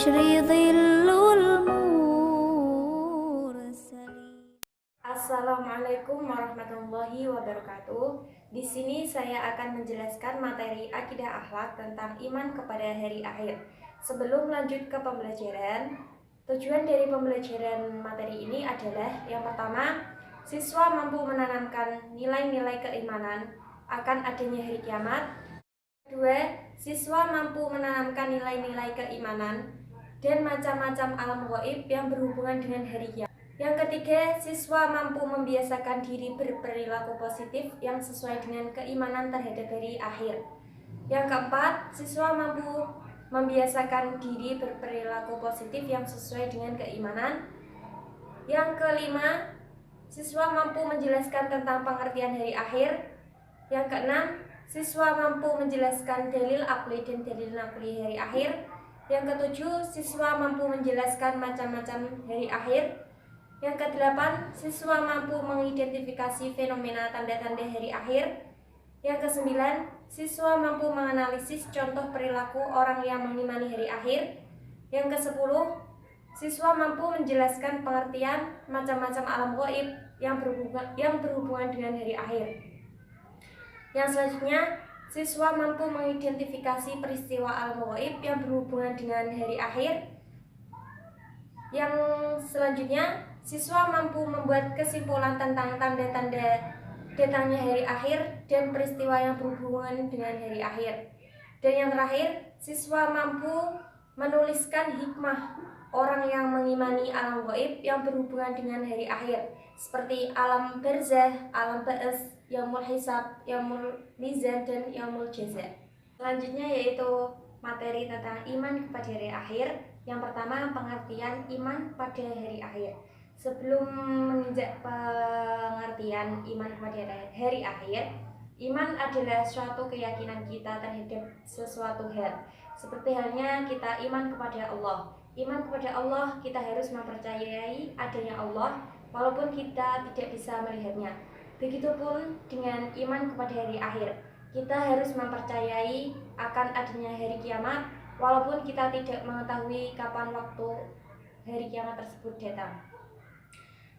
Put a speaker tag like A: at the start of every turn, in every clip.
A: البشر ظل المرسلين.
B: Assalamualaikum warahmatullahi wabarakatuh. Di sini saya akan menjelaskan materi akidah akhlak tentang iman kepada hari akhir. Sebelum lanjut ke pembelajaran, tujuan dari pembelajaran materi ini adalah yang pertama, siswa mampu menanamkan nilai-nilai keimanan akan adanya hari kiamat. Kedua, siswa mampu menanamkan nilai-nilai keimanan dan macam-macam alam gaib yang berhubungan dengan hari kiamat. Yang ketiga, siswa mampu membiasakan diri berperilaku positif yang sesuai dengan keimanan terhadap hari akhir. Yang keempat, siswa mampu membiasakan diri berperilaku positif yang sesuai dengan keimanan. Yang kelima, siswa mampu menjelaskan tentang pengertian hari akhir. Yang keenam, siswa mampu menjelaskan dalil akli dan dalil nakli hari akhir. Yang ketujuh, siswa mampu menjelaskan macam-macam hari akhir. Yang kedelapan, siswa mampu mengidentifikasi fenomena tanda-tanda hari akhir. Yang kesembilan, siswa mampu menganalisis contoh perilaku orang yang mengimani hari akhir. Yang kesepuluh, siswa mampu menjelaskan pengertian macam-macam alam gaib yang berhubungan dengan hari akhir. Yang selanjutnya, siswa mampu mengidentifikasi peristiwa alam gaib yang berhubungan dengan hari akhir. Yang selanjutnya, siswa mampu membuat kesimpulan tentang tanda-tanda datangnya hari akhir dan peristiwa yang berhubungan dengan hari akhir. Dan yang terakhir, siswa mampu menuliskan hikmah orang yang mengimani alam gaib yang berhubungan dengan hari akhir, seperti alam barzah, alam ba'as, yaumul hisab, yaumul mizan, dan yaumul jaza. Selanjutnya yaitu materi tentang iman kepada hari akhir. Yang pertama, pengertian iman pada hari akhir. Sebelum menginjak pengertian iman kepada hari akhir, iman adalah suatu keyakinan kita terhadap sesuatu hal. Seperti halnya kita iman kepada Allah. Iman kepada Allah, kita harus mempercayai adanya Allah walaupun kita tidak bisa melihatnya. Begitupun dengan iman kepada hari akhir. Kita harus mempercayai akan adanya hari kiamat walaupun kita tidak mengetahui kapan waktu hari kiamat tersebut datang.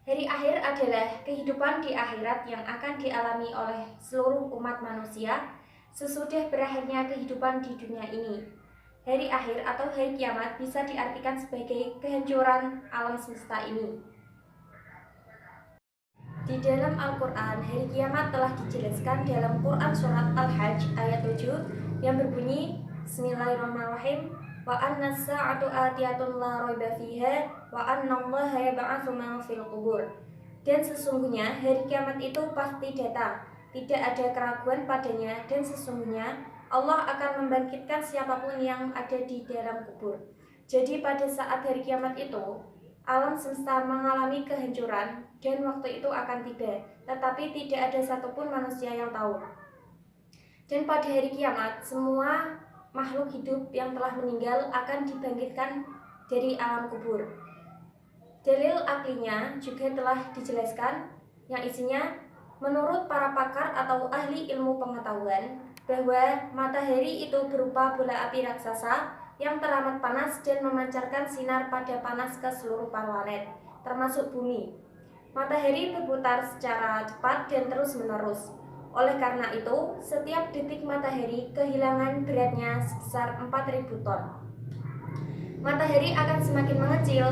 B: Hari akhir adalah kehidupan di akhirat yang akan dialami oleh seluruh umat manusia sesudah berakhirnya kehidupan di dunia ini. Hari akhir atau hari kiamat bisa diartikan sebagai kehancuran alam semesta ini. Di dalam Al-Quran, hari kiamat telah dijelaskan dalam Quran Surat Al-Hajj ayat 7 yang berbunyi, Bismillahirrahmanirrahim, wa anna sa'atu atiyatun la raiba fiha wa anna allaha yab'atsu man fil qubur. Dan sesungguhnya hari kiamat itu pasti datang, tidak ada keraguan padanya, dan sesungguhnya Allah akan membangkitkan siapapun yang ada di dalam kubur. Jadi pada saat hari kiamat itu, alam semesta mengalami kehancuran dan waktu itu akan tiba, tetapi tidak ada satupun manusia yang tahu. Dan pada hari kiamat, semua makhluk hidup yang telah meninggal akan dibangkitkan dari alam kubur. Dalil aklinya juga telah dijelaskan, yang isinya menurut para pakar atau ahli ilmu pengetahuan bahwa matahari itu berupa bola api raksasa yang teramat panas dan memancarkan sinar pada panas ke seluruh planet, termasuk bumi. Matahari berputar secara cepat dan terus-menerus. Oleh karena itu, setiap detik matahari kehilangan beratnya sebesar 4.000 ton. Matahari akan semakin mengecil,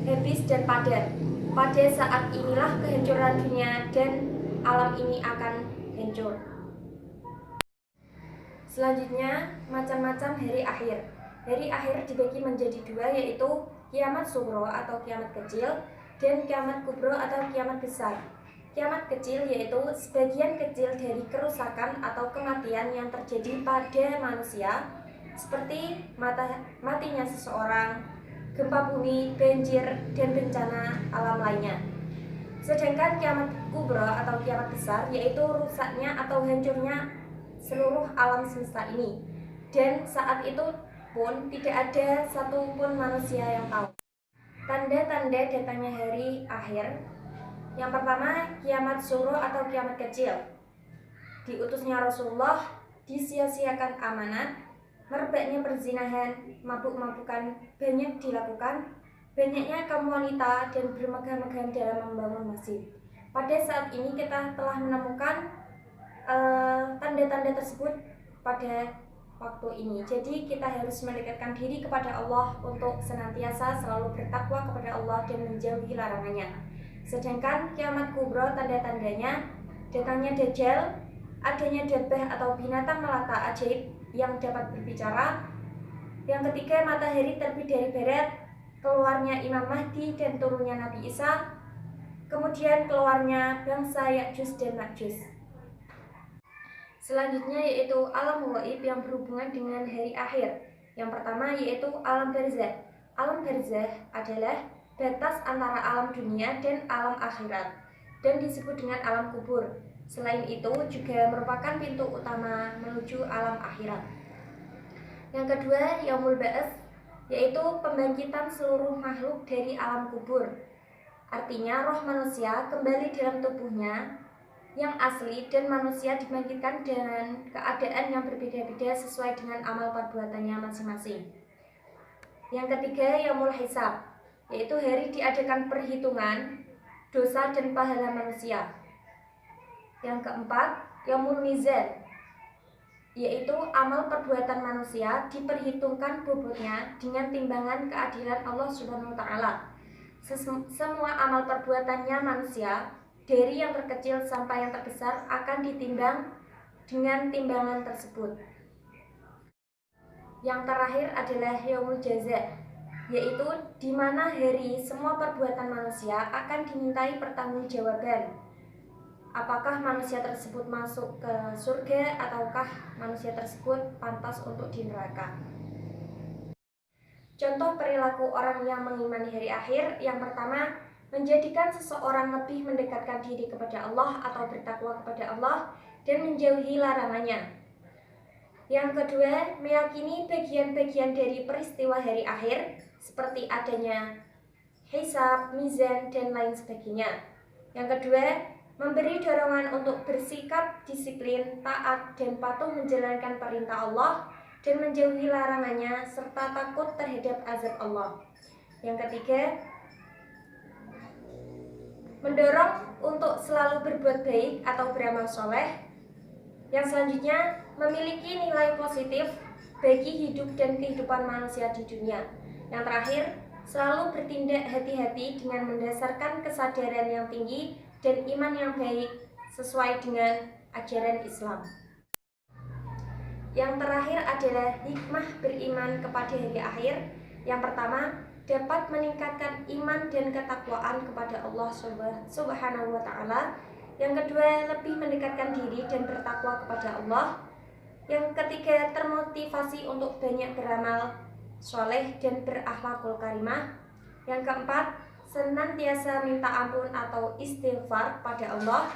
B: habis dan padat. Pada saat inilah kehancuran dunia dan alam ini akan hancur. Selanjutnya, macam-macam hari akhir. Hari akhir dibagi menjadi dua, yaitu kiamat sughra atau kiamat kecil dan kiamat kubro atau kiamat besar. Kiamat kecil yaitu sebagian kecil dari kerusakan atau kematian yang terjadi pada manusia, seperti matinya seseorang, gempa bumi, banjir, dan bencana alam lainnya. Sedangkan kiamat kubro atau kiamat besar yaitu rusaknya atau hancurnya seluruh alam semesta ini, dan saat itu pun tidak ada satupun manusia yang tahu. Tanda-tanda datangnya hari akhir. Yang pertama, kiamat sughra atau kiamat kecil. Diutusnya Rasulullah, disia-siakan amanat, merebaknya perzinahan, mabuk-mabukan banyak dilakukan, banyaknya kaum wanita dan bermegah-megah dalam membangun masjid. Pada saat ini kita telah menemukan tanda-tanda tersebut pada waktu ini. Jadi kita harus mendekatkan diri kepada Allah untuk senantiasa selalu bertakwa kepada Allah dan menjauhi larangannya. Sedangkan kiamat kubra tanda-tandanya datangnya Dajjal, adanya dabbah atau binatang melata ajaib yang dapat berbicara. Yang ketiga, matahari terbit dari barat, keluarnya Imam Mahdi dan turunnya Nabi Isa, kemudian keluarnya bangsa Ya'juj dan Ma'juj. Selanjutnya yaitu alam gaib yang berhubungan dengan hari akhir. Yang pertama yaitu alam barzah. Alam barzah adalah batas antara alam dunia dan alam akhirat dan disebut dengan alam kubur. Selain itu juga merupakan pintu utama menuju alam akhirat. Yang kedua, yaumul ba'ats, yaitu pembangkitan seluruh makhluk dari alam kubur. Artinya roh manusia kembali dalam tubuhnya yang asli dan manusia dibangkitkan dengan keadaan yang berbeda-beda sesuai dengan amal perbuatannya masing-masing. Yang ketiga, yaumul hisab, yaitu hari diadakan perhitungan dosa dan pahala manusia. Yang keempat, yaumul mizan, yaitu amal perbuatan manusia diperhitungkan bobotnya dengan timbangan keadilan Allah Subhanahu wa taala. Semua amal perbuatannya manusia dari yang terkecil sampai yang terbesar akan ditimbang dengan timbangan tersebut. Yang terakhir adalah yaumul jaza, yaitu di mana hari semua perbuatan manusia akan dimintai pertanggungjawaban. Apakah manusia tersebut masuk ke surga ataukah manusia tersebut pantas untuk di neraka. Contoh perilaku orang yang mengimani hari akhir, yang pertama, menjadikan seseorang lebih mendekatkan diri kepada Allah atau bertakwa kepada Allah dan menjauhi larangannya. Yang kedua, meyakini bagian-bagian dari peristiwa hari akhir seperti adanya hisab, mizan, dan lain sebagainya. Yang kedua, memberi dorongan untuk bersikap disiplin, taat, dan patuh menjalankan perintah Allah dan menjauhi larangannya serta takut terhadap azab Allah. Yang ketiga, mendorong untuk selalu berbuat baik atau beramal soleh. Yang selanjutnya, memiliki nilai positif bagi hidup dan kehidupan manusia di dunia. Yang terakhir, selalu bertindak hati-hati dengan mendasarkan kesadaran yang tinggi dan iman yang baik sesuai dengan ajaran Islam. Yang terakhir adalah hikmah beriman kepada hari akhir. Yang pertama, dapat meningkatkan iman dan ketakwaan kepada Allah Subhanahu wa taala. Yang kedua, lebih mendekatkan diri dan bertakwa kepada Allah. Yang ketiga, termotivasi untuk banyak beramal soleh dan berakhlakul karimah. Yang keempat, senantiasa minta ampun atau istighfar pada Allah.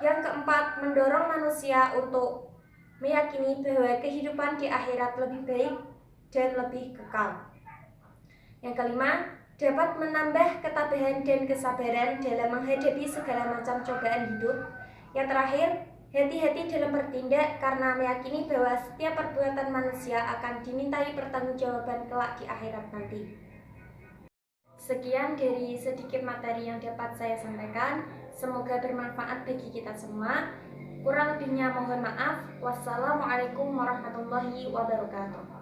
B: Yang keempat, mendorong manusia untuk meyakini bahwa kehidupan di akhirat lebih baik dan lebih kekal. Yang kelima, dapat menambah ketabahan dan kesabaran dalam menghadapi segala macam cobaan hidup. Yang terakhir, hati-hati dalam bertindak karena meyakini bahwa setiap perbuatan manusia akan dimintai pertanggungjawaban kelak di akhirat nanti. Sekian dari sedikit materi yang dapat saya sampaikan. Semoga bermanfaat bagi kita semua. Kurang lebihnya mohon maaf. Wassalamualaikum warahmatullahi wabarakatuh.